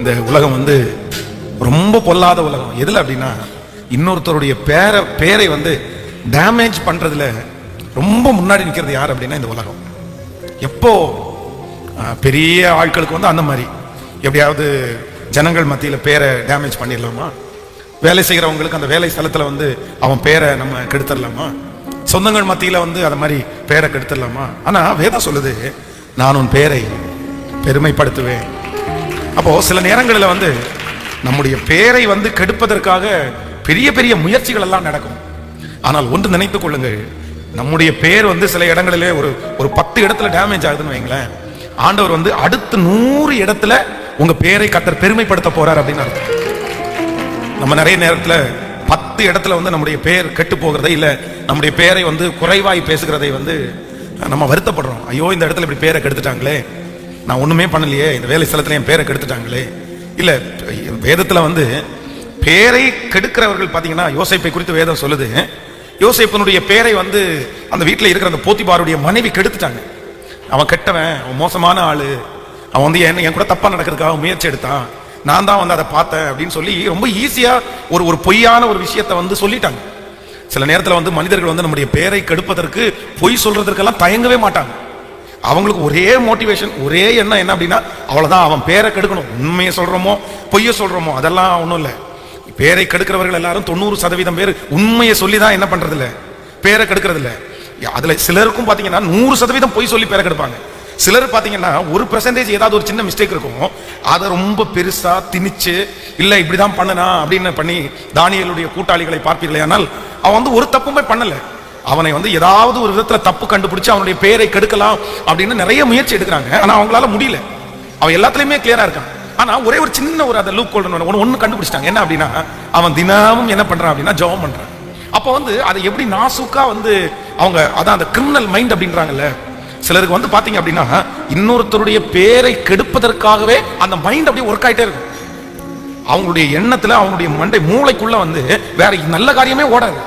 இந்த உலகம் வந்து ரொம்ப பொல்லாத உலகம். எதுல அப்படின்னா, இன்னொருத்தருடைய பேரை வந்து டேமேஜ் பண்றதுல ரொம்ப முன்னாடி நிற்கிறது யார் அப்படின்னா இந்த உலகம். எப்போ பெரிய ஆட்களுக்கு வந்து அந்த மாதிரி எப்படியாவது ஜனங்கள் மத்தியில் பேரை டேமேஜ் பண்ணிடலாமா, வேலை செய்கிறவங்களுக்கு அந்த வேலை ஸ்தலத்தில் வந்து அவன் பேரை நம்ம கெடுத்துடலாமா, சொந்தங்கள் மத்தியில் வந்து அது மாதிரி பேரை கெடுத்துடலாமா. ஆனால் வேதம் சொல்லுது, நான் உன் பேரை பெருமைப்படுத்துவேன். அப்போ சில நேரங்களில் வந்து நம்முடைய பேரை வந்து கெடுப்பதற்காக பெரிய பெரிய முயற்சிகள் எல்லாம் நடக்கும். ஆனால் ஒன்று நினைத்துக் கொள்ளுங்கள், நம்முடைய பேர் வந்து சில இடங்களிலே ஒரு 10 இடத்துல டேமேஜ் ஆகுதுன்னு வைங்களேன், ஆண்டவர் வந்து அடுத்த 100 இடத்துல உங்க பேரை கர்த்தர் பெருமைப்படுத்த போறார் அப்படின்னு அர்த்தம். நம்ம நிறைய நேரத்துல 10 இடத்துல வந்து நம்முடைய பேர் கெட்டு போகிறதை, இல்ல நம்முடைய பேரை வந்து குறைவாய் பேசுகிறதை வந்து நம்ம வருத்தப்படுறோம். ஐயோ, இந்த இடத்துல இப்படி பேரை கெடுத்துட்டாங்களே, நான் ஒண்ணுமே பண்ணலையே, இந்த வேலை ஸ்தலத்துல என் பேரை கெடுத்துட்டாங்களே. இல்ல, வேதத்துல வந்து பேரை கெடுக்கிறவர்கள் பாத்தீங்கன்னா, யோசேப்பை குறித்து வேதம் சொல்லுது, யோசேப்பனுடைய பேரை வந்து அந்த வீட்டில் இருக்கிற அந்த போத்திபாருடைய மனைவி கெடுத்துட்டாங்க. அவன் கெட்டவன், அவன் மோசமான ஆளு, அவன் வந்து என் கூட தப்பா நடக்கிறதுக்காக முயற்சி எடுத்தான், நான் தான் வந்து அதை பார்த்தேன் அப்படின்னு சொல்லி ரொம்ப ஈஸியா ஒரு பொய்யான ஒரு விஷயத்தை வந்து சொல்லிட்டாங்க. சில நேரத்தில் வந்து மனிதர்கள் வந்து நம்முடைய பேரை கெடுப்பதற்கு பொய் சொல்றதற்கெல்லாம் தயங்கவே மாட்டாங்க. அவங்களுக்கு ஒரே மோட்டிவேஷன், ஒரே எண்ணம் என்ன அப்படின்னா, அவ்வளவுதான், அவன் பேரை கெடுக்கணும். உண்மையை சொல்றோமோ பொய்யை சொல்றோமோ அதெல்லாம் ஒன்றும் இல்லை. பேரை கெடுக்கிறவர்கள் எல்லாரும் 90% பேர் உண்மையை சொல்லிதான் என்ன பண்றது இல்ல, பேரை கெடுக்கிறது இல்ல. அதுல சிலருக்கும் பாத்தீங்கன்னா 100% பொய் சொல்லி பேரை கெடுப்பாங்க. சிலர் பாத்தீங்கன்னா 1% ஏதாவது ஒரு சின்ன மிஸ்டேக் இருக்கும், அதை ரொம்ப பெருசா திணிச்சு, இல்ல இப்படிதான் பண்ணனா அப்படின்னு பண்ணி, தானியேலுடைய கூட்டாளிகளை பார்ப்பீர்களே, ஆனால் அவன் வந்து ஒரு தப்புமே பண்ணல, அவனை வந்து ஏதாவது ஒரு விதத்துல தப்பு கண்டுபிடிச்சு அவனுடைய பேரை கெடுக்கலாம் அப்படின்னு நிறைய முயற்சி எடுக்கிறாங்க. ஆனா அவங்களால முடியல. அவன் எல்லாத்துலயுமே கிளியரா இருக்கான். ஆனா ஒரே ஒரு சின்ன ஒரு அதை லூப் ஒன்னு கண்டுபிடிச்சிட்டாங்க. என்ன அப்படின்னா, அவன் தினமும் என்ன பண்றான் அப்படின்னா ஜெபம் பண்றான். அப்போ வந்து அதை எப்படி நாசுக்கா வந்து அவங்க அதான் அந்த கிரிமினல் மைண்ட் அப்படின்றாங்கல்ல, சிலருக்கு வந்து பாத்தீங்க அப்படின்னா இன்னொருத்தருடைய பேரை கெடுப்பதற்காகவே அந்த மைண்ட் அப்படியே ஒர்க் ஆயிட்டே இருக்கும். அவங்களுடைய எண்ணத்துல, அவங்களுடைய மண்டை மூளைக்குள்ள வந்து வேற நல்ல காரியமே ஓடாது,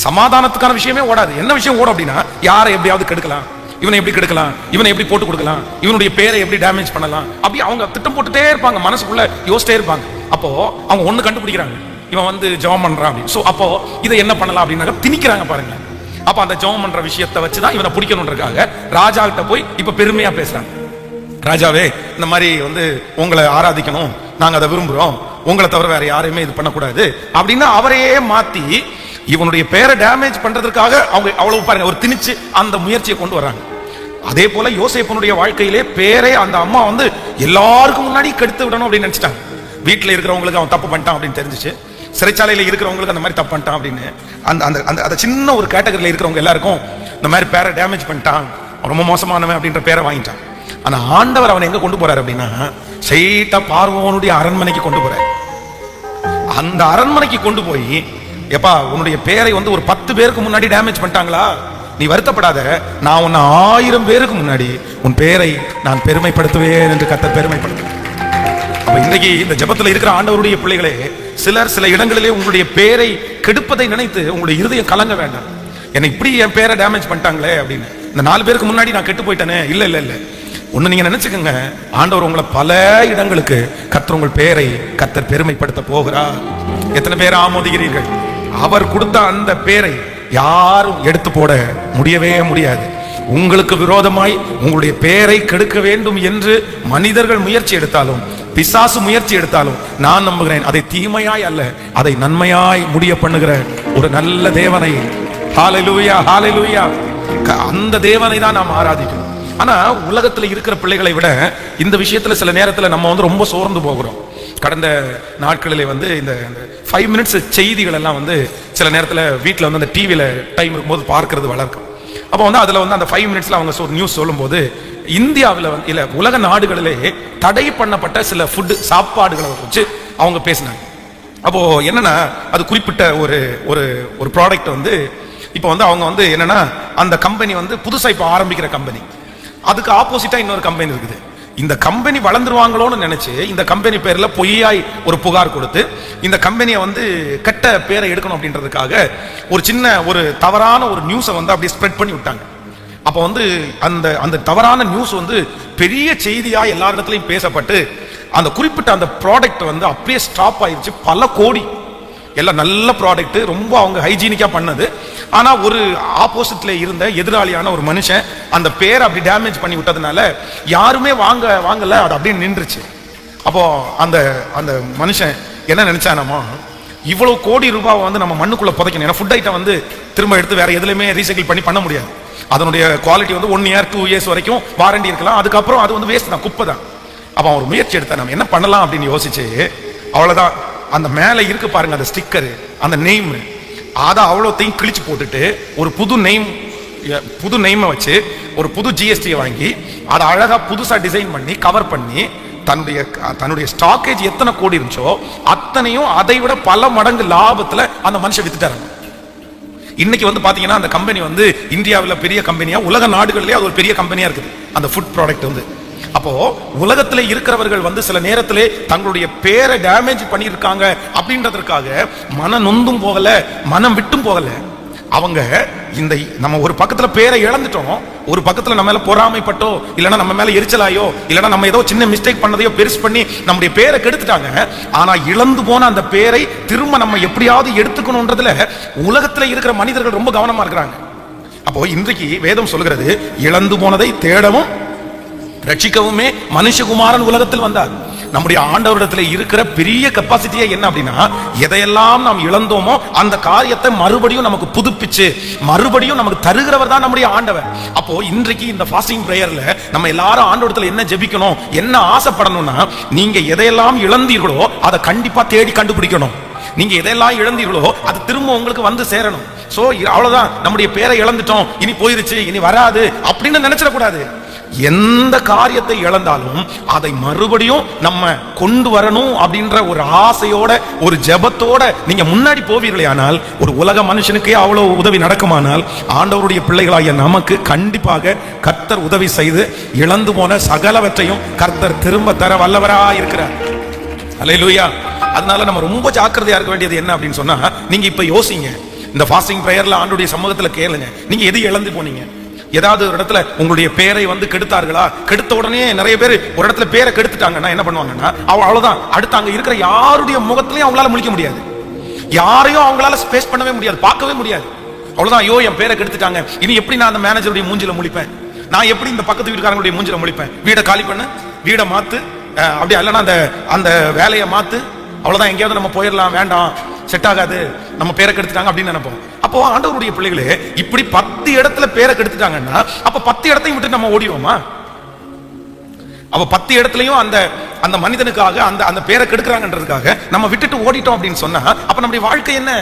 சமாதானத்துக்கான விஷயமே ஓடாது. என்ன விஷயம் ஓடும் அப்படின்னா, யாரை எப்படியாவது கெடுக்கலாம், இவனை எப்படி கெடுக்கலாம், இவனை எப்படி போட்டு கொடுக்கலாம், இவனுடைய பேரை எப்படி டேமேஜ் பண்ணலாம், அப்படி அவங்க திட்டம் போட்டுட்டே இருப்பாங்க, மனசுக்குள்ள யோசிச்சிட்டே இருப்பாங்க. அப்போ அவங்க ஒண்ணு கண்டுபிடிக்கிறாங்க, இவன் வந்து ஜெபம் பண்றான் அப்படி. சோ அப்போ இதை என்ன பண்ணலாம் அப்படின்னாக்க திணிக்கிறாங்க பாருங்க. அப்ப அந்த ஜெபம் பண்ற விஷயத்தை வச்சுதான் இவனை பிடிக்கணும்ன்றதுக்காக ராஜா கிட்ட போய் இப்ப பெருமையா பேசுறாங்க. ராஜாவே, இந்த மாதிரி வந்து உங்களை ஆராதிக்கணும், நாங்க அதை விரும்புறோம், உங்களை தவிர வேற யாரையுமே இது பண்ணக்கூடாது அப்படின்னு அவரையே மாத்தி இவனுடைய பேரை டேமேஜ் பண்றதுக்காக அவங்க அவ்வளவு பாருங்க ஒரு திணிச்சு அந்த முயற்சியை கொண்டு வர்றாங்க. அதே போல யோசேப்பனுடைய வாழ்க்கையிலே பேரை அந்த அம்மா வந்து எல்லாருக்கும் முன்னாடி கெடுத்து விடணும் அப்படின்னு நினைச்சிட்டாங்க. வீட்டுல இருக்கிறவங்களுக்கு அவன் தப்பு பண்ணிட்டான் அப்படின்னு தெரிஞ்சிச்சு, சிறைச்சாலையில இருக்கிறவங்களுக்கு அந்த மாதிரி தப்பு பண்ணிட்டான் அப்படின்னு அந்த சின்ன ஒரு கேட்டகரியில இருக்கிறவங்க எல்லாருக்கும் இந்த மாதிரி பேரை டேமேஜ் பண்ணிட்டான், ரொம்ப மோசமானவன் அப்படின்ற பேரை வாங்கிட்டான். ஆனா ஆண்டவர் அவனை எங்க கொண்டு போறாரு அப்படின்னா, ஸ்ட்ரைட்டா பார்வோனுடைய அரண்மனைக்கு கொண்டு போறாரு. அந்த அரண்மனைக்கு கொண்டு போய், எப்பா உன்னுடைய பேரை வந்து ஒரு 10 பேருக்கு முன்னாடி டேமேஜ் பண்ணிட்டாங்களா, நீ வருத்தப்படாத, நான் உன்னை 1000 பேருக்கு முன்னாடி உன் பேரை நான் பெருமைப்படுத்துவேன் என்று கர்த்தர் பெருமைப்படுத்துவேன். அப்ப இன்னைக்கு இந்த ஜெபத்துல இருக்கிற ஆண்டவருடைய பிள்ளைகளே, சிலர் சில இடங்களிலே உங்களுடைய பேரை கெடுப்பதை நினைத்து உங்களுடைய இருதயம் கலங்க வேண்டாம். என்னை இப்படி என் பேரை டேமேஜ் பண்ணிட்டாங்களே அப்படின்னு, இந்த 4 பேருக்கு முன்னாடி நான் கெட்டு போயிட்டேனே. இல்ல இல்ல இல்ல, ஒண்ணு நீங்க நினைச்சுக்கோங்க, ஆண்டவர் உங்களை பல இடங்களுக்கு கர்த்தர் உங்கள் பேரை கர்த்தர் பெருமைப்படுத்த போகிறார். எத்தனை பேரை ஆமோதிக்கிறீர்கள்? அவர் கொடுத்த அந்த பேரை யாரும் எடுத்து போட முடியவே முடியாது. உங்களுக்கு விரோதமாய் உங்களுடைய பேரை கெடுக்க வேண்டும் என்று மனிதர்கள் முயற்சி எடுத்தாலும், பிசாசு முயற்சி எடுத்தாலும், நான் நம்புகிறேன் அதை தீமையாய் அல்ல, அதை நன்மையாய் முடிய பண்ணுகிற ஒரு நல்ல தேவனை, ஹalleluya ஹalleluya, அந்த தேவனை தான் நாம் ஆராதிக்கணும். ஆனா உலகத்துல இருக்கிற பிள்ளைகளை விட இந்த விஷயத்துல சில நேரத்துல நம்ம வந்து ரொம்ப சோர்ந்து போகிறோம். கடந்த நாட்களிலே வந்து இந்த 5 மினிட்ஸ் செய்திகள் எல்லாம் வந்து சில நேரத்துல வீட்டுல வந்து அந்த டிவியில டைம் இருக்கும்போது பார்க்கறது வழக்கம். அப்போ வந்து அதுல வந்து அந்த 5 மினிட்ஸ்ல அவங்க ஒரு நியூஸ் சொல்லும் போது, இந்தியாவில் வந்து இல்ல உலக நாடுகளிலே தடை பண்ணப்பட்ட சில ஃபுட் சாப்பாடுகளை வச்சு அவங்க பேசினாங்க. அப்போ என்னன்னா, அது குறிப்பிட்ட ஒரு ஒரு ப்ராடக்ட் வந்து இப்போ வந்து அவங்க வந்து என்னன்னா, அந்த கம்பெனி வந்து புதுசா இப்போ ஆரம்பிக்கிற கம்பெனி, அதுக்கு ஆப்போசிட்டா இன்னொரு கம்பெனி இருக்குது. இந்த கம்பெனி வளர்ந்துருவாங்களோன்னு நினைச்சு இந்த கம்பெனி பேர்ல பொய்யாய் ஒரு புகார் கொடுத்து இந்த கம்பெனியை வந்து கெட்ட பேரை எடுக்கணும் அப்படின்றதுக்காக ஒரு சின்ன ஒரு தவறான ஒரு நியூஸை வந்து அப்படியே ஸ்ப்ரெட் பண்ணி விட்டாங்க. அப்போ வந்து அந்த அந்த தவறான நியூஸ் வந்து பெரிய செய்தியா எல்லா இடத்துலையும் பேசப்பட்டு அந்த குறிப்பிட்ட அந்த ப்ராடக்ட் வந்து அப்படியே ஸ்டாப் ஆயிடுச்சு. பல கோடி, எல்லாம் நல்ல ப்ராடக்ட், ரொம்ப அவங்க ஹைஜீனிக்கா பண்ணது. ஆனா ஒரு ஆப்போசிட்ல இருந்த எதிராளியான ஒரு மனுஷன் அந்த பேரை அப்படி டேமேஜ் பண்ணி விட்டதுனால யாருமே வாங்கல, அது அப்படியே நின்றுச்சு. அப்போ அந்த அந்த மனுஷன் என்ன நினைச்சானமா, இவ்வளவு கோடி ரூபாவை வந்து நம்ம மண்ணுக்குள்ள புதைக்கணும். ஏன்னா ஃபுட் ஐட்டம் வந்து திரும்ப எடுத்து வேற எதுலையுமே ரீசைக்கிள் பண்ண முடியாது. அதனுடைய குவாலிட்டி வந்து 1 year 2 years வரைக்கும் வாரண்டி இருக்கலாம். அதுக்கப்புறம் அது வந்து வேஸ்ட் தான், குப்பை தான். அப்ப அவன் ஒரு முயற்சி எடுத்தான், நம்ம என்ன பண்ணலாம் அப்படின்னு யோசிச்சு, அவ்வளவுதான் அந்த மேல இருக்கு பாருங்க அந்த ஸ்டிக்கர், அந்த நெய்ம், அதை அவ்வளோத்தையும் கிழிச்சு போட்டுட்டு ஒரு புது நெய்மை வச்சு ஒரு புது ஜிஎஸ்டியை வாங்கி அதை அழகா புதுசா டிசைன் பண்ணி கவர் பண்ணி தன்னுடைய ஸ்டாக்கேஜ் எத்தனை கோடி இருந்துச்சோ அத்தனையும் அதை விட பல மடங்கு லாபத்துல அந்த மனுஷன் வித்துட்டாரு. இன்னைக்கு வந்து பாத்தீங்கன்னா அந்த கம்பெனி வந்து இந்தியாவில் பெரிய கம்பெனியா, உலக நாடுகளிலே அது ஒரு பெரிய கம்பெனியா இருக்குது அந்த ஃபுட் ப்ராடக்ட் வந்து. அப்போ உலகத்துல இருக்கிறவர்கள் வந்து சில நேரத்திலே தங்களுடைய பேரை டேமேஜ் பண்ணியிருக்காங்க அப்படின்றதற்காக மன நொந்தும் போகல, மனம் விட்டும் போகல. அவங்க இந்த நம்ம ஒரு பக்கத்துல பேரை இழந்துட்டோம், ஒரு பக்கத்துல நம்ம மேல பொறாமைப்பட்டோ இல்லைன்னா நம்ம மேல எரிச்சலாயோ இல்லைன்னா நம்ம ஏதோ சின்ன மிஸ்டேக் பண்ணதையோ பெருசு பண்ணி நம்முடைய பேரை கெடுத்துட்டாங்க. ஆனா இழந்து போன அந்த பேரை திரும்ப நம்ம எப்படியாவது எடுத்துக்கணும்ன்றதுல உலகத்துல இருக்கிற மனிதர்கள் ரொம்ப கவனமா இருக்கிறாங்க. அப்போ இன்றைக்கு வேதம் சொல்கிறது, இழந்து போனதை தேடவும் ரட்சிக்கவுமே மனுஷகுமாரன் உலகத்தில் வந்தார். நம்முடைய ஆண்டவரிடத்தில் இருக்கிற பெரிய கெப்பாசிட்டியே என்ன அப்படின்னா, எதையெல்லாம் நாம் இழந்தோமோ அந்த காரியத்தை மறுபடியும் நமக்கு புதுப்பிச்சு மறுபடியும் நமக்கு தருகிறவர் தான் நம்முடைய ஆண்டவர். அப்போ இன்றைக்கு இந்த ஃபாஸ்டிங் பிரேயர்ல நம்ம எல்லாரும் ஆண்டவரிடத்தில் என்ன ஜெபிக்கணும், என்ன ஆசைப்படணும்னா, நீங்க எதையெல்லாம் இழந்தீர்களோ அதை கண்டிப்பா தேடி கண்டுபிடிக்கணும். நீங்க எதையெல்லாம் இழந்தீர்களோ அது திரும்ப உங்களுக்கு வந்து சேரணும். சோ அவ்வளவுதான், நம்முடைய பேரை இழந்துட்டோம், இனி போயிருச்சு, இனி வராது அப்படின்னு நினைச்சிடக்கூடாது. எந்த காரியத்தை இழந்தாலும் அதை மறுபடியும் நம்ம கொண்டு வரணும் அப்படின்ற ஒரு ஆசையோட ஒரு ஜெபத்தோட நீங்க முன்னாடி போவீர்களே ஆனால், ஒரு உலக மனுஷனுக்கே அவ்வளவு உதவி நடக்குமானால், ஆண்டவருடைய பிள்ளைகளாகிய நமக்கு கண்டிப்பாக கர்த்தர் உதவி செய்து இழந்து போன சகலவற்றையும் கர்த்தர் திரும்ப தர வல்லவரா இருக்கிறார். அல்லேலூயா. அதனால நம்ம ரொம்ப ஜாக்கிரதையா இருக்க வேண்டியது என்ன அப்படின்னு சொன்னா, நீங்க இப்ப யோசிங்க, இந்த ஃபாஸ்டிங் பிரேயர்ல ஆண்டவருடைய சமூகத்துல கேளுங்க, நீங்க எது இழந்து போனீங்க? ஏதாவது ஒரு இடத்துல உங்களுடைய பேரை வந்து கெடுத்தார்களா? கெடுத்த உடனே நிறைய பேர் ஒரு இடத்துல பேரை கெடுத்துட்டாங்கன்னா என்ன பண்ணுவாங்கன்னா, அவ்வளவுதான், அடுத்து அங்க இருக்கிற யாருடைய முகத்திலையும் அவங்களால முழிக்க முடியாது, யாரையும் அவங்களால ஸ்பேஸ் பண்ணவே முடியாது, பார்க்கவே முடியாது. அவ்வளவுதான், ஐயோ என் பேரை கெடுத்துட்டாங்க, இனி எப்படி நான் அந்த மேனேஜருடைய மூஞ்சில முழிப்பேன், நான் எப்படி இந்த பக்கத்து வீட்டுக்காரங்களுடைய மூஞ்சில முழிப்பேன், வீடை காலி பண்ணு, வீடை மாத்து, அப்படி இல்லைன்னா அந்த வேலையை மாத்து, அவ்வளவுதான், எங்கேயாவது நம்ம போயிடலாம், வேண்டாம், செட் ஆகாது, நம்ம பேரை கெடுத்துட்டாங்க அப்படின்னு நினைப்போம். அப்போ ஆண்டவருடைய பிள்ளைகளே, இப்படி 10 இடத்துல பேரை கெடுத்துட்டாங்கன்னா அப்ப 10 இடத்தையும் விட்டு நம்ம ஓடிடுவோமா? அப்ப 10 இடத்துலயும் அந்த மனிதனுக்காக அந்த பேரை கெடுக்கிறாங்கன்றதுக்காக நம்ம விட்டுட்டு ஓடிட்டோம் அப்படின்னு சொன்னா அப்ப நம்முடைய வாழ்க்கை என்ன?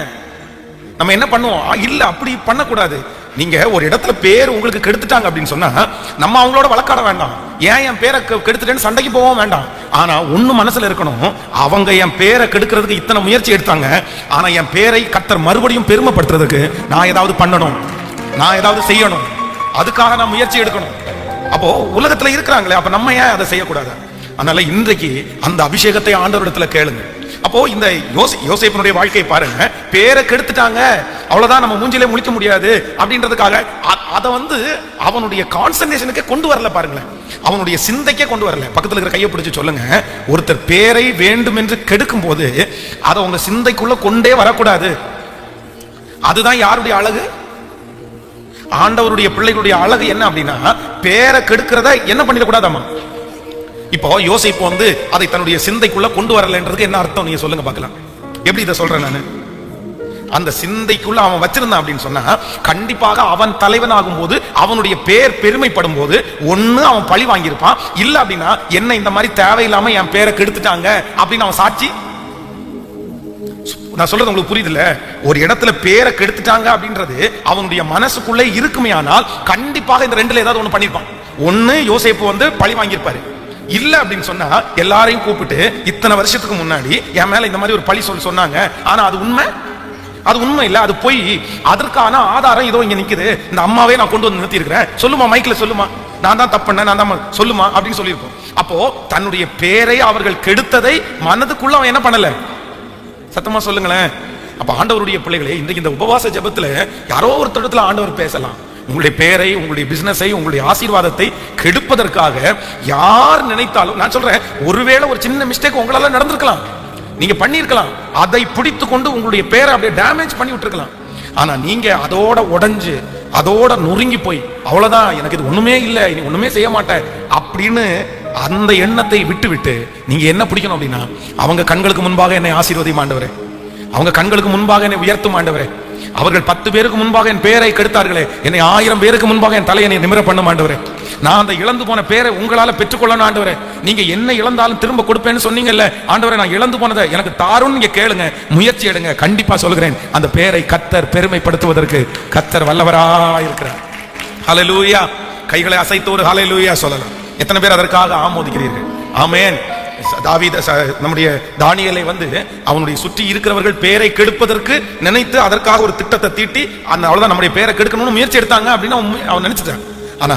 நம்ம என்ன பண்ணுவோம்? இல்ல, அப்படி பண்ணக்கூடாது. நீங்க ஒரு இடத்துல பேர் உங்களுக்கு கெடுத்துட்டாங்க அப்படின்னு சொன்னா நம்ம அவங்களோட வழக்காட வேண்டாம், ஏன் என் பேரை கெடுத்துட்டேன்னு சண்டைக்கு போவோம் வேண்டாம். ஆனா ஒண்ணு மனசுல இருக்கணும், அவங்க என் பேரை கெடுக்கிறதுக்கு இத்தனை முயற்சி எடுத்தாங்க, ஆனா என் பேரை கர்த்தர் மறுபடியும் பெருமைப்படுத்துறதுக்கு நான் ஏதாவது பண்ணணும், நான் ஏதாவது செய்யணும், அதுக்காக நான் முயற்சி எடுக்கணும். அப்போ உலகத்துல இருக்கிறாங்களே, அப்ப நம்ம ஏன் அதை செய்யக்கூடாது? அதனால இன்றைக்கு அந்த அபிஷேகத்தை ஆண்டவரிடத்துல கேளுங்க. அப்போ இந்த யோசேப்பினுடைய வாழ்க்கையை பாருங்க, பேரை கெடுத்துட்டாங்க, அவ்வளவுதான், நம்ம மூஞ்சிலே முழிக்க முடியாது அப்படின்றதுக்காக அதை வந்து அவனுடைய கான்சன்ட்ரேஷனுக்கே கொண்டு வரல. பாருங்களேன், அவனுடைய சிந்தைக்கே கொண்டு வரல. பக்கத்துல இருக்கிற கையை பிடிச்சு சொல்லுங்க, ஒருத்தர் பேரை வேண்டும் என்று கெடுக்கும் போது அதை உங்க சிந்தைக்குள்ள கொண்டே வரக்கூடாது. அதுதான் யாருடைய அழகு? ஆண்டவருடைய பிள்ளைகளுடைய அழகு என்ன அப்படின்னா, பேரை கெடுக்கிறத என்ன பண்ணிடக்கூடாதாமா? இப்போ யோசேப்பு வந்து அதை தன்னுடைய சிந்தைக்குள்ள கொண்டு வரலன்றதுக்கு என்ன அர்த்தம் நீங்க சொல்லுங்க பார்க்கலாம். எப்படி இதை சொல்றேன் நானு? அந்த சிந்தைக்குள்ள அவன் வச்சிருந்தான் அப்படின்னு சொன்னா கண்டிப்பாக அவன் தலைவன் ஆகும் போது அவனுடைய பேர் பெருமைப்படும் போது ஒண்ணு அவன் பழி வாங்கியிருப்பான், இல்ல அப்படின்னா என்ன இந்த மாதிரி தேவையில்லாம என் பேரை கெடுத்துட்டாங்க அப்படின்னு அவன் சாட்சி. நான் சொல்றது உங்களுக்கு புரியுதுல்ல? ஒரு இடத்துல பேரை கெடுத்துட்டாங்க அப்படின்றது அவனுடைய மனசுக்குள்ளே இருக்குமே, ஆனால் கண்டிப்பாக இந்த ரெண்டுல ஏதாவது ஒண்ணு பண்ணிருப்பான். ஒண்ணு யோசேப்பு வந்து பழி வாங்கியிருப்பாரு, இல்ல அப்படின்னு சொன்னா எல்லாரையும் கூப்பிட்டு இத்தனை வருஷத்துக்கு முன்னாடி என் மேல இந்த மாதிரி ஒரு பழி சொன்னாங்க, ஆனா அது உண்மை இல்ல, அது போய், அதற்கான ஆதாரம் இதோ இங்க நிக்குது, இந்த அம்மாவே நான் கொண்டு வந்து நிறுத்தி இருக்கிறேன், சொல்லுமா, மைக்ல சொல்லுமா, நான் தான் தப்பு பண்ணேன், நான் தான் சொல்லுமா அப்படின்னு சொல்லியிருக்கோம். அப்போ தன்னுடைய பேரை அவர்கள் கெடுத்ததை மனதுக்குள்ள அவன் என்ன பண்ணல? சத்தமா சொல்லுங்களேன். அப்ப ஆண்டவருடைய பிள்ளைகளே, இன்றைக்கு இந்த உபவாச ஜெபத்துல யாரோ ஒரு இடத்துல ஆண்டவர் பேசலாம். உங்களுடைய பேரை, உங்களுடைய பிசினஸை, உங்களுடைய ஆசீர்வாதத்தை கெடுப்பதற்காக யார் நினைத்தாலும், நான் சொல்றேன், ஒருவேளை ஒரு சின்ன மிஸ்டேக் உங்களால நடந்திருக்கலாம், நீங்க பண்ணிருக்கலாம், அதை பிடித்து கொண்டு உங்களுடைய பேரை அப்படியே டேமேஜ் பண்ணி விட்டுருக்கலாம். ஆனா நீங்க அதோட உடைஞ்சு அதோட நொறுங்கி போய் அவ்வளவுதான், எனக்கு இது ஒண்ணுமே இல்லை, இனி ஒண்ணுமே செய்ய மாட்டேன் அப்படின்னு அந்த எண்ணத்தை விட்டு விட்டு நீங்க என்ன பிடிக்கணும் அப்படின்னா, அவங்க கண்களுக்கு முன்பாக என்னை ஆசீர்வதியும் ஆண்டவரே, அவங்க கண்களுக்கு முன்பாக என்னை உயர்த்தும் ஆண்டவரே, அவர்கள் 10 பேருக்கு முன்பாக என் பேரை கெடுத்தார்களே, என்னை 1000 பேருக்கு முன்பாக என் தலையை நிமிர பண்ணும் ஆண்டவரே, நான் அந்த இழந்து போன பேரை உங்களால பெற்றுக்கொள்ளணும் ஆண்டவரே, நீங்க என்ன இழந்தாலும் திரும்ப கொடுப்பேன்னு சொன்னீங்கல்ல ஆண்டவரே, நான் இழந்து போனதை எனக்கு தாரும், நீங்க கேளுங்க, முயற்சி எடுங்க, கண்டிப்பா சொல்கிறேன், அந்த பேரை கர்த்தர் பெருமைப்படுத்துவதற்கு கர்த்தர் வல்லவராயிருக்கிறார். ஹல்லேலூயா. கைகளை அசைத்து ஒரு ஹல்லேலூயா சொல்லலாம். எத்தனை பேர் அதற்காக ஆமோதிக்கிறீர்கள்? ஆமென். தாவீது நம்முடைய தானியேலை அவனுடைய சுற்றி இருக்கிறவர்கள் பேரை கெடுப்பதற்கு நினைத்து அதற்காக ஒரு திட்டத்தை தீட்டி அவ்வளவுதான் நம்முடைய பேரை கெடுக்கணும்னு முயற்சி எடுத்தாங்க அப்படின்னு அவன் நினைச்சிட்டான். ஆனா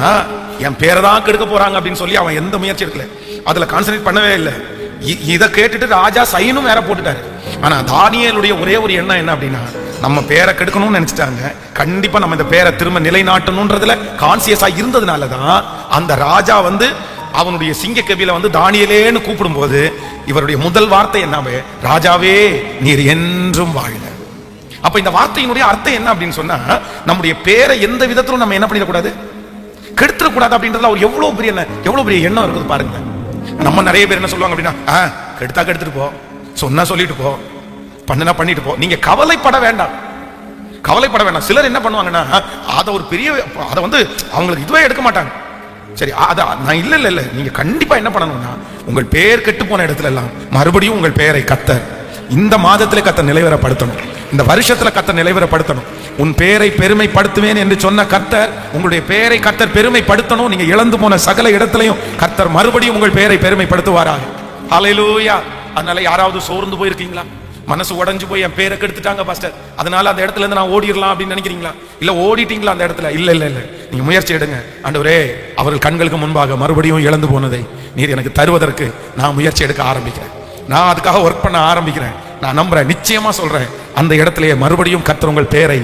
என் பேரை தான் கெடுக்க போறாங்க அப்படின்னு சொல்லி அவன் எந்த முயற்சி எடுக்கல, அதுல கான்சன்ட்ரேட் பண்ணவே இல்லை. இதை கேட்டுட்டு ராஜா சைனும் வேற போட்டுட்டாரு. ஆனா தானியேலுடைய ஒரே ஒரு எண்ணம் என்ன அப்படின்னா, நம்ம பேரை கெடுக்கணும்னு நினைச்சிட்டாங்க, கண்டிப்பா நம்ம இந்த பேரை திரும்ப நிலைநாட்டணும்ன்றதுல கான்சியஸா இருந்ததுனாலதான் அந்த ராஜா அவனுடைய சிங்க கபில தானியேலேன்னு கூப்பிடும் போது இவருடைய முதல் வார்த்தை என்னவே, ராஜாவே நீர் என்றும் வாழ்க. அப்ப இந்த வார்த்தையினுடைய அர்த்தம் என்ன அப்படின்னு சொன்னா, நம்முடைய பேரை எந்த விதத்திலும் நம்ம என்ன பண்ணிடக்கூடாது, கெடுத்துடக்கூடாது அப்படின்றதுல அவர் எவ்வளவு பெரிய எண்ணம் இருக்குது பாருங்க. நம்ம நிறைய பேர் என்ன சொல்லுவாங்க அப்படின்னா, கெடுத்தா கெடுத்துட்டு போ, சொன்னா சொல்லிட்டு போ, பண்ணுனா பண்ணிட்டு போ, நீங்க கவலைப்பட வேண்டாம். சிலர் என்ன பண்ணுவாங்கன்னா, அதை ஒரு பெரிய அதை அவங்களுக்கு இதுவே எடுக்க மாட்டாங்க. சரி, நான் இல்ல நீங்க கண்டிப்பா என்ன பண்ணணும்னா, உங்கள் பேர் கெட்டு போன இடத்துல எல்லாம் மறுபடியும் உங்கள் பெயரை கர்த்தர் இந்த மாதத்திலே கர்த்தர் நிலைவரப்படுத்தணும், இந்த வருஷத்துல கர்த்தர் நிலைவரப்படுத்தணும். உன் பேரை பெருமைப்படுத்துவேன் என்று சொன்ன கர்த்தர் உங்களுடைய பெயரை கர்த்தர் பெருமைப்படுத்தணும். நீங்க இழந்து போன சகல இடத்திலையும் கர்த்தர் மறுபடியும் உங்கள் பெயரை பெருமைப்படுத்துவாராக. ஹல்லேலூயா. அதனால யாராவது சோர்ந்து போயிருக்கீங்களா, மனசு உடைஞ்சு போய் என் பேரை கெடுத்துட்டாங்க பாஸ்டர், அதனால அந்த இடத்துல இருந்து நான் ஓடிடலாம் அப்படின்னு நினைக்கிறீங்களா? இல்ல ஓடிட்டீங்களா அந்த இடத்துல? இல்ல நீங்க முயற்சி எடுங்க. ஆண்டவரே, அவர்கள் கண்களுக்கு முன்பாக மறுபடியும் இழந்து போனதை நீர் எனக்கு தருவதற்கு நான் முயற்சி எடுக்க ஆரம்பிக்கிறேன், நான் அதுக்காக ஒர்க் பண்ண ஆரம்பிக்கிறேன். நான் நம்புறேன், நிச்சயமா சொல்றேன், அந்த இடத்திலேயே மறுபடியும் கர்த்தர் உங்கள் பேரை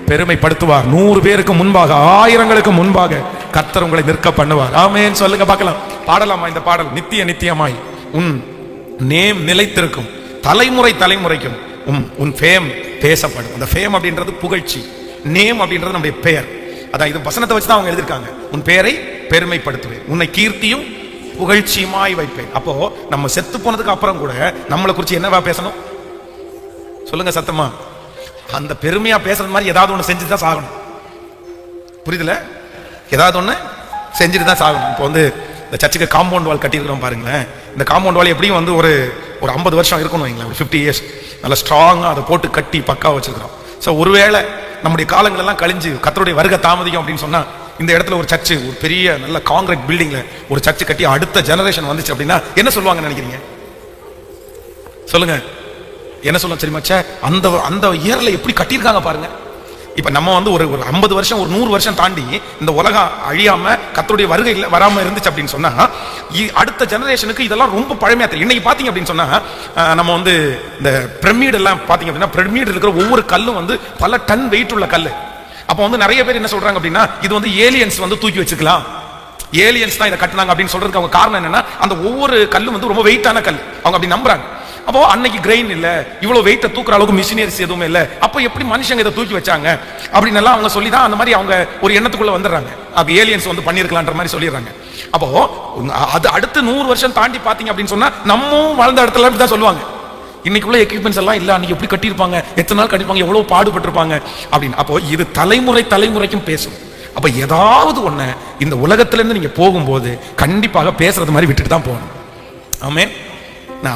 பெருமைப்படுத்துவார். 100 பேருக்கு முன்பாக, 1000ங்களுக்கு முன்பாக கர்த்தர் உங்களை நிற்க பண்ணுவார். ஆமென் சொல்லுங்க பார்க்கலாம். பாடலாமா இந்த பாடல்? நித்தியமாய் உன் நேம் நிலைத்திருக்கும், தலைமுறைக்கும் உன் ஃபேம் பேசப்படும். அந்த ஃபேம் அப்படின்றது புகழ்ச்சி, நேம் அப்படின்றது நம்முடைய பெயர். அதான் இது வசனத்தை வச்சுதான் அவங்க எழுதிருக்காங்க. உன் பெயரை பெருமைப்படுத்துவேன், உன்னை கீர்த்தியும் புகழ்ச்சியுமாய் வைப்பேன். அப்போ நம்ம செத்து போனதுக்கு அப்புறம் கூட நம்மளை குறிச்சு என்னவா பேசணும் சொல்லுங்க சத்தமா? அந்த பெருமையா பேசுறது மாதிரி ஏதாவது ஒண்ணு செஞ்சுட்டு தான் சாகணும். புரியுதுல? ஏதாவது ஒண்ணு செஞ்சுட்டு தான் சாகணும். இப்போ இந்த சர்ச்சுக்கு காம்பவுண்ட் வால் கட்டியிருக்கிறோம் பாருங்களேன். இந்த காம்பவுண்ட் வால் எப்படியும் ஒரு 50 வருஷம் இருக்கணும் வைங்களேன், ஒரு 50 இயர்ஸ் நல்லா ஸ்ட்ராங்கா அதை போட்டு கட்டி பக்காவா வச்சிருக்கிறோம். ஸோ ஒருவேளை நம்முடைய காலங்கள் எல்லாம் கழிஞ்சு கர்த்தருடைய வருகை தாமதிக்கும் அப்படின்னு சொன்னா, இந்த இடத்துல ஒரு சர்ச்சு, ஒரு பெரிய நல்ல காங்கிரீட் பில்டிங்ல ஒரு சர்ச்சு கட்டி அடுத்த ஜெனரேஷன் வந்துச்சு அப்படின்னா என்ன சொல்லுவாங்கன்னு நினைக்கிறீங்க? சொல்லுங்க, என்ன சொல்ல தெரியுமா? அந்த இயர்ல எப்படி கட்டியிருக்காங்க பாருங்க. இப்ப நம்ம ஒரு 50 வருஷம், ஒரு 100 வருஷம் தாண்டி இந்த உலகம் அழியாம கர்த்தருடைய வருகை வராம இருந்துச்சு அப்படின்னு சொன்னா, அடுத்த ஜெனரேஷனுக்கு இதெல்லாம் ரொம்ப பழமையா தெரியும். இன்னைக்கு பாத்தீங்க அப்படின்னு சொன்னா, நம்ம இந்த பிரமிட் எல்லாம் பாத்தீங்க அப்படின்னா, பிரமிட் இருக்கிற ஒவ்வொரு கல்லும் பல டன் வெயிட் உள்ள கல்லு. அப்ப நிறைய பேர் என்ன சொல்றாங்க அப்படின்னா, இது ஏலியன்ஸ் தூக்கி வச்சுக்கலாம், ஏலியன்ஸ் தான் இதை கட்டினாங்க அப்படின்னு சொல்றதுக்கு அவங்க காரணம் என்னன்னா, அந்த ஒவ்வொரு கல்லும் ரொம்ப வெயிட்டான கல், அவங்க அப்படி நம்புறாங்க. அப்போ அன்னைக்கு கிரெயின் இல்ல, இவ்வளவு வெயிட்ட தூக்குற அளவுக்கு மிஷினரிஸ் எதுவுமே இல்ல, அப்ப எப்படி மனுஷங்க இதை தூக்கி வச்சாங்க அப்படின்னு எல்லாம் அவங்க சொல்லிதான் அந்த மாதிரி அவங்க ஒரு எண்ணத்துக்குள்ள வந்துடுறாங்க. அப்ப ஏலியன்ஸ் பண்ணிருக்கலான்ற மாதிரி சொல்லிடுறாங்க. அப்போ அது அடுத்து 100 வருஷம் தாண்டி பாத்தீங்க அப்படின்னு சொன்னா, நம்ம வாழ்ந்த இடத்துல தான் சொல்லுவாங்க, இன்னைக்குள்ள எக்யூப்மெண்ட்ஸ் எல்லாம் இல்ல, அன்னைக்கு எப்படி கட்டியிருப்பாங்க, எத்தனை நாள் கட்டிருப்பாங்க, எவ்வளவு பாடுபட்டிருப்பாங்க அப்படின்னு. அப்போ இது தலைமுறைக்கும் பேசும். அப்ப ஏதாவது ஒண்ணு இந்த உலகத்துல இருந்து நீங்க போகும்போது கண்டிப்பாக பேசுறது மாதிரி விட்டுட்டு தான் போகணும். ஆமென்.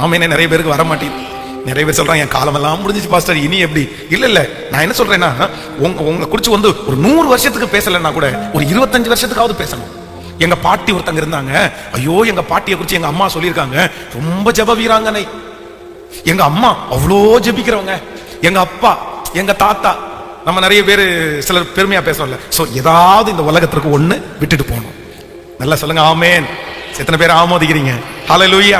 ஆமெனே நிறைய பேருக்கு வர மாட்டேங்குது. நிறைய பேர் சொல்றாங்க, என் காலமெல்லாம் முடிஞ்சிச்சு பாஸ்டர், இனி எப்படி? இல்ல நான் என்ன சொல்றேன்னா, உங்க குறிச்சு ஒரு 100 வருஷத்துக்கு பேசலன்னா கூட ஒரு 25 வருஷத்துக்காவது பேசணும். எங்க பாட்டி ஒருத்தங்க இருந்தாங்க, ஐயோ எங்க பாட்டியை குறிச்சு எங்க அம்மா சொல்லியிருக்காங்க, ரொம்ப ஜெப வீராங்கனை. எங்க அம்மா அவ்வளோ ஜெபிக்கிறவங்க, எங்க அப்பா, எங்க தாத்தா. நம்ம நிறைய பேர் சிலர் பெருமையா பேசல. சோ ஏதாவது இந்த உலகத்திற்கு ஒண்ணு விட்டுட்டு போகணும். நல்லா சொல்லுங்க ஆமென். எத்தனை பேர் ஆமோதிக்கிறீங்க? ஹல்லேலூயா.